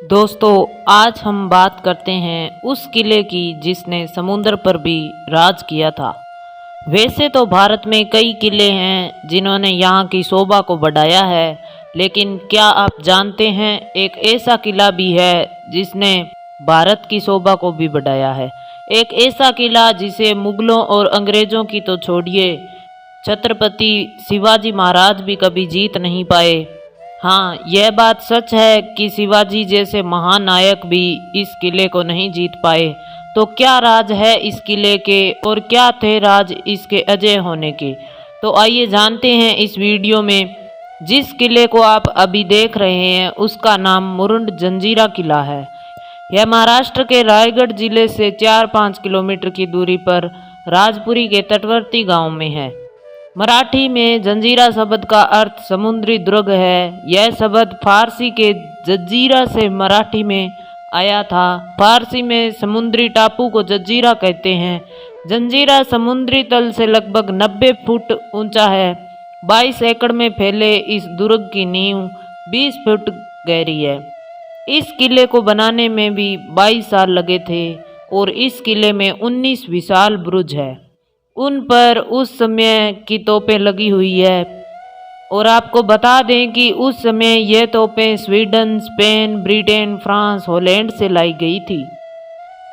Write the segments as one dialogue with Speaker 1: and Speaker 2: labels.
Speaker 1: दोस्तों, आज हम बात करते हैं उस किले की जिसने समुद्र पर भी राज किया था। वैसे तो भारत में कई किले हैं जिन्होंने यहाँ की शोभा को बढ़ाया है, लेकिन क्या आप जानते हैं एक ऐसा किला भी है जिसने भारत की शोभा को भी बढ़ाया है। एक ऐसा किला जिसे मुगलों और अंग्रेज़ों की तो छोड़िए, छत्रपति शिवाजी महाराज भी कभी जीत नहीं पाए। हाँ, यह बात सच है कि शिवाजी जैसे महानायक भी इस किले को नहीं जीत पाए। तो क्या राज है इस किले के और क्या थे राज इसके अजय होने के, तो आइए जानते हैं इस वीडियो में। जिस किले को आप अभी देख रहे हैं उसका नाम मुरुड जंजीरा किला है। यह महाराष्ट्र के रायगढ़ जिले से 4-5 किलोमीटर की दूरी पर राजपुरी के तटवर्ती गांव में है। मराठी में जंजीरा शब्द का अर्थ समुद्री दुर्ग है। यह शब्द फारसी के जजीरा से मराठी में आया था। फारसी में समुद्री टापू को जजीरा कहते हैं। जंजीरा समुद्री तल से लगभग 90 फुट ऊंचा है। 22 एकड़ में फैले इस दुर्ग की नींव 20 फुट गहरी है। इस किले को बनाने में भी 22 साल लगे थे और इस किले में 19 विशाल बुरुज है। उन पर उस समय की तोपें लगी हुई है और आपको बता दें कि उस समय यह तोपें Sweden, Spain, Britain, France, Holland से लाई गई थी।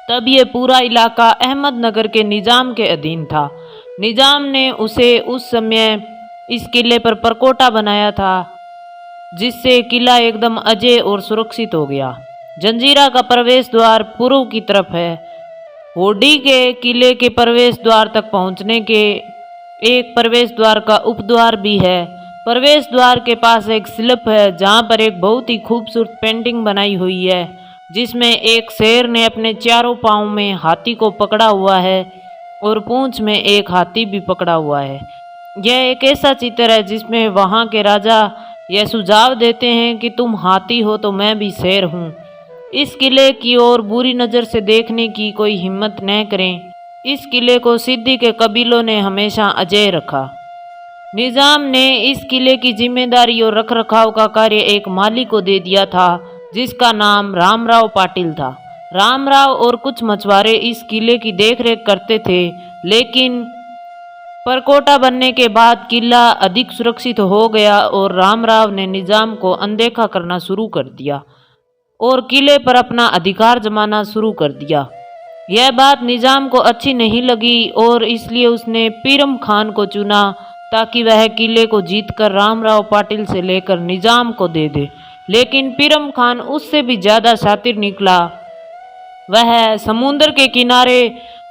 Speaker 1: तब यह पूरा इलाका अहमदनगर के निज़ाम के अधीन था। निज़ाम ने उसे उस समय इस किले पर परकोटा बनाया था, जिससे किला एकदम अजय और सुरक्षित हो गया। जंजीरा का प्रवेश द्वार पूर्व की तरफ है। होडी के किले के प्रवेश द्वार तक पहुंचने के एक प्रवेश द्वार का उपद्वार भी है। प्रवेश द्वार के पास एक शिल्प है जहां पर एक बहुत ही खूबसूरत पेंटिंग बनाई हुई है, जिसमें एक शेर ने अपने चारों पांव में हाथी को पकड़ा हुआ है और पूंछ में एक हाथी भी पकड़ा हुआ है। यह एक ऐसा चित्र है जिसमें वहां के राजा यह सुझाव देते हैं कि तुम हाथी हो तो मैं भी शेर हूँ। इस किले की ओर बुरी नज़र से देखने की कोई हिम्मत न करें। इस किले को सिद्दी के कबीलों ने हमेशा अजय रखा। निज़ाम ने इस किले की जिम्मेदारी और रखरखाव का कार्य एक माली को दे दिया था, जिसका नाम रामराव पाटिल था। रामराव और कुछ मछुआरे इस किले की देखरेख करते थे, लेकिन परकोटा बनने के बाद किला अधिक सुरक्षित हो गया और रामराव ने निज़ाम को अनदेखा करना शुरू कर दिया और किले पर अपना अधिकार जमाना शुरू कर दिया। यह बात निज़ाम को अच्छी नहीं लगी और इसलिए उसने पीरम खान को चुना ताकि वह किले को जीतकर रामराव पाटिल से लेकर निज़ाम को दे दे। लेकिन पीरम खान उससे भी ज़्यादा शातिर निकला। वह समुद्र के किनारे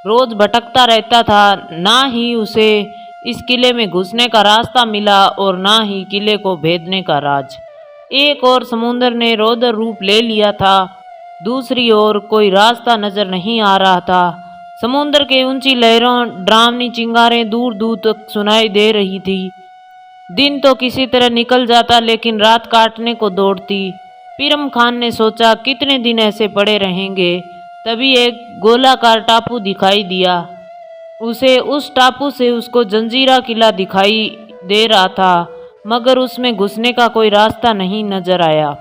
Speaker 1: रोज भटकता रहता था। ना ही उसे इस किले में घुसने का रास्ता मिला और ना ही किले को भेदने का राज। एक और समुद्र ने रौद्र रूप ले लिया था, दूसरी ओर कोई रास्ता नजर नहीं आ रहा था। समुद्र के ऊंची लहरों, डरावनी चिंगारें दूर दूर तक सुनाई दे रही थी। दिन तो किसी तरह निकल जाता, लेकिन रात काटने को दौड़ती। पीरम खान ने सोचा कितने दिन ऐसे पड़े रहेंगे। तभी एक गोलाकार टापू दिखाई दिया उसे। उस टापू से उसको जंजीरा किला दिखाई दे रहा था, मगर उसमें घुसने का कोई रास्ता नहीं नजर आया।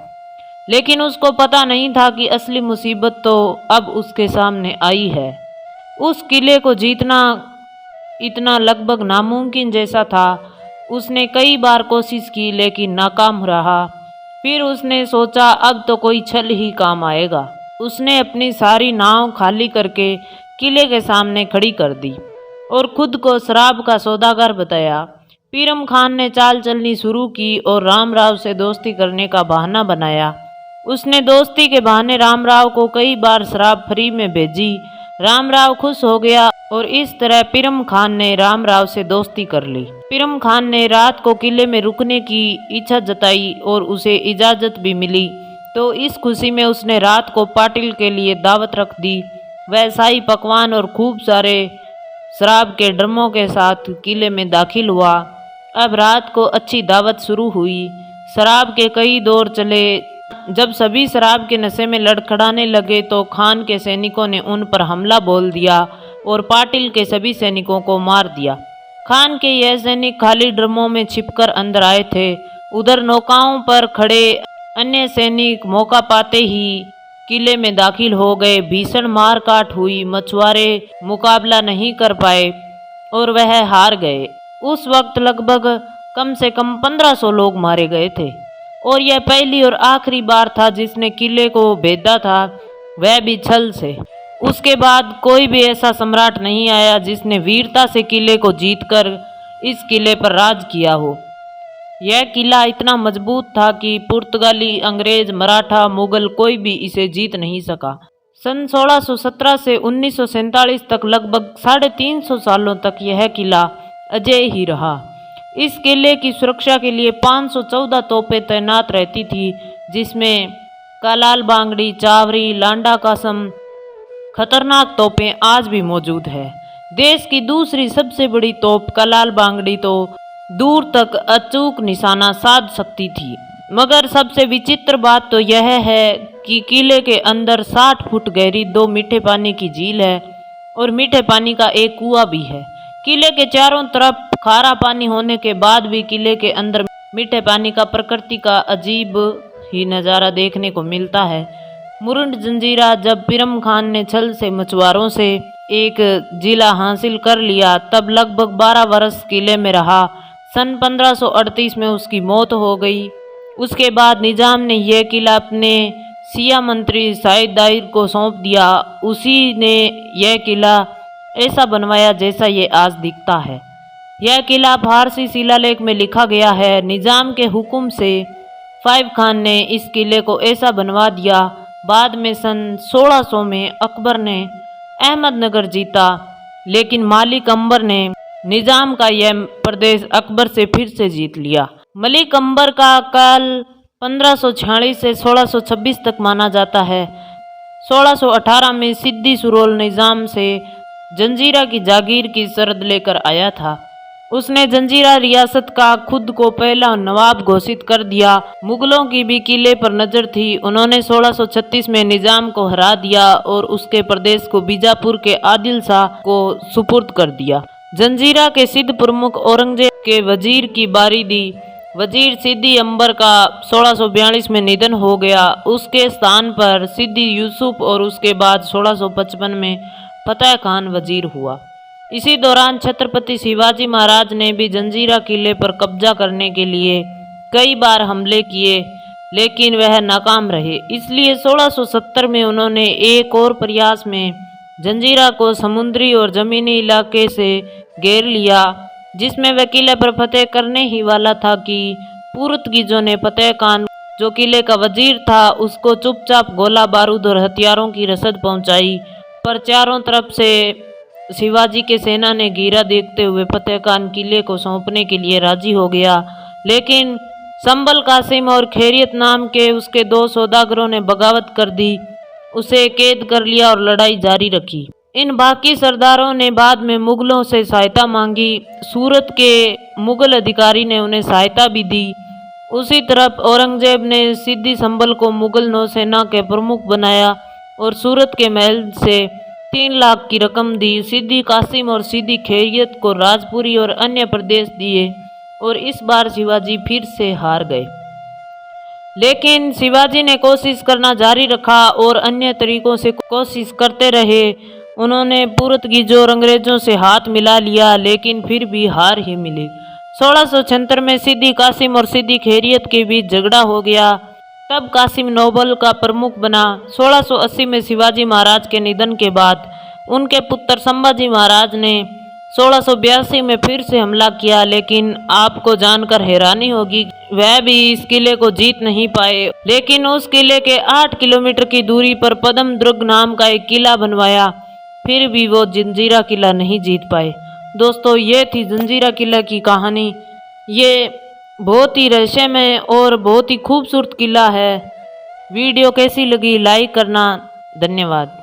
Speaker 1: लेकिन उसको पता नहीं था कि असली मुसीबत तो अब उसके सामने आई है। उस किले को जीतना इतना लगभग नामुमकिन जैसा था। उसने कई बार कोशिश की लेकिन नाकाम रहा। फिर उसने सोचा अब तो कोई छल ही काम आएगा। उसने अपनी सारी नाव खाली करके किले के सामने खड़ी कर दी और खुद को शराब का सौदागर बताया। पीरम खान ने चाल चलनी शुरू की और रामराव से दोस्ती करने का बहाना बनाया। उसने दोस्ती के बहाने रामराव को कई बार शराब फ्री में भेजी। रामराव खुश हो गया और इस तरह पीरम खान ने रामराव से दोस्ती कर ली। पीरम खान ने रात को किले में रुकने की इच्छा जताई और उसे इजाज़त भी मिली, तो इस खुशी में उसने रात को पाटिल के लिए दावत रख दी। वह शाही पकवान और खूब सारे शराब के ड्रमों के साथ किले में दाखिल हुआ। अब रात को अच्छी दावत शुरू हुई। शराब के कई दौर चले। जब सभी शराब के नशे में लड़खड़ाने लगे तो खान के सैनिकों ने उन पर हमला बोल दिया और पाटिल के सभी सैनिकों को मार दिया। खान के यह सैनिक खाली ड्रमों में छिपकर अंदर आए थे। उधर नौकाओं पर खड़े अन्य सैनिक मौका पाते ही किले में दाखिल हो गए। भीषण मारकाट हुई, मछुआरे मुकाबला नहीं कर पाए और वह हार गए। उस वक्त लगभग कम से कम 1500 लोग मारे गए थे और यह पहली और आखिरी बार था जिसने किले को भेदा था, वह भी छल से। उसके बाद कोई भी ऐसा सम्राट नहीं आया जिसने वीरता से किले को जीतकर इस किले पर राज किया हो। यह किला इतना मजबूत था कि पुर्तगाली, अंग्रेज, मराठा, मुगल कोई भी इसे जीत नहीं सका। सन 1617 से 1947 तक लगभग 350 सालों तक यह किला अजेय ही रहा। इस किले की सुरक्षा के लिए 514 तोपें तैनात रहती थी, जिसमें कलाल बांगड़ी, चावरी, लांडा कासम खतरनाक तोपें आज भी मौजूद है। देश की दूसरी सबसे बड़ी तोप कलाल बांगड़ी तो दूर तक अचूक निशाना साध सकती थी, मगर सबसे विचित्र बात तो यह है कि किले के अंदर 60 फुट गहरी 2 मीठे पानी की झील है और मीठे पानी का एक कुआं भी है। किले के चारों तरफ खारा पानी होने के बाद भी किले के अंदर मीठे पानी का प्रकृति का अजीब ही नज़ारा देखने को मिलता है। मुरुंड जंजीरा जब पिरम खान ने छल से मछुआरों से एक जिला हासिल कर लिया, तब लगभग 12 वर्ष किले में रहा। सन 1538 में उसकी मौत हो गई। उसके बाद निजाम ने यह किला अपने सिया मंत्री साइद दाहिर को सौंप दिया। उसी ने यह किला ऐसा बनवाया जैसा ये आज दिखता है। यह किला फारसी शिलालेख में लिखा गया है। निजाम के हुक्म से फाइव खान ने इस किले को ऐसा बनवा दिया। बाद में सन 1600 में अकबर ने अहमदनगर जीता, लेकिन मालिक अंबर ने निजाम का यह प्रदेश अकबर से फिर से जीत लिया। मलिक अंबर का काल 1546 से 1626 तक माना जाता है। 1618 में सिद्दी सुरोल निजाम से जंजीरा की जागीर की शर्त लेकर आया था। उसने जंजीरा रियासत का खुद को पहला नवाब घोषित कर दिया। मुगलों की भी किले पर नजर थी। उन्होंने 1636 में निजाम को हरा दिया और उसके प्रदेश को बीजापुर के आदिल शाह को सुपुर्द कर दिया। जंजीरा के सिद्ध प्रमुख औरंगजेब के वजीर की बारी दी। वजीर सिद्दी अंबर का 1642 में निधन हो गया। उसके स्थान पर सिद्दी यूसुफ और उसके बाद 1655 में फतेह खान वजीर हुआ। इसी दौरान छत्रपति शिवाजी महाराज ने भी जंजीरा किले पर कब्जा करने के लिए कई बार हमले किए, लेकिन वह नाकाम रहे। इसलिए 1670 में उन्होंने एक और प्रयास में जंजीरा को समुद्री और जमीनी इलाके से घेर लिया, जिसमें वह किले पर फतेह करने ही वाला था कि पुर्तगीजों ने फतेह खान, जो किले का वजीर था, उसको चुपचाप गोला बारूद और हथियारों की रसद पहुंचाई। पर चारों तरफ से शिवाजी के सेना ने घेरा देखते हुए फतेह खान किले को सौंपने के लिए राजी हो गया, लेकिन संबल कासिम और खैरियत नाम के उसके 2 सौदागरों ने बगावत कर दी, उसे कैद कर लिया और लड़ाई जारी रखी। इन बाकी सरदारों ने बाद में मुगलों से सहायता मांगी। सूरत के मुगल अधिकारी ने उन्हें सहायता भी दी। उसी तरफ औरंगजेब ने सिद्दी संबल को मुगल नौसेना के प्रमुख बनाया और सूरत के महल से 3 लाख की रकम दी। सिद्दी कासिम और सिद्दी खैरियत को राजपुरी और अन्य प्रदेश दिए और इस बार शिवाजी फिर से हार गए। लेकिन शिवाजी ने कोशिश करना जारी रखा और अन्य तरीकों से कोशिश करते रहे। उन्होंने पुर्तगीजों और अंग्रेजों से हाथ मिला लिया, लेकिन फिर भी हार ही मिली। 1676 में सिद्दी कासिम और सिद्दी खैरियत के बीच झगड़ा हो गया। तब कासिम नोबल का प्रमुख बना। 1680 में शिवाजी महाराज के निधन के बाद उनके पुत्र संभाजी महाराज ने 1682 में फिर से हमला किया, लेकिन आपको जानकर हैरानी होगी वह भी इस किले को जीत नहीं पाए। लेकिन उस किले के 8 किलोमीटर की दूरी पर पद्म दुर्ग नाम का एक किला बनवाया, फिर भी वो जंजीरा किला नहीं जीत पाए। दोस्तों, ये थी जंजीरा किला की कहानी। ये बहुत ही रहस्यमय और बहुत ही खूबसूरत किला है। वीडियो कैसी लगी लाइक करना। धन्यवाद।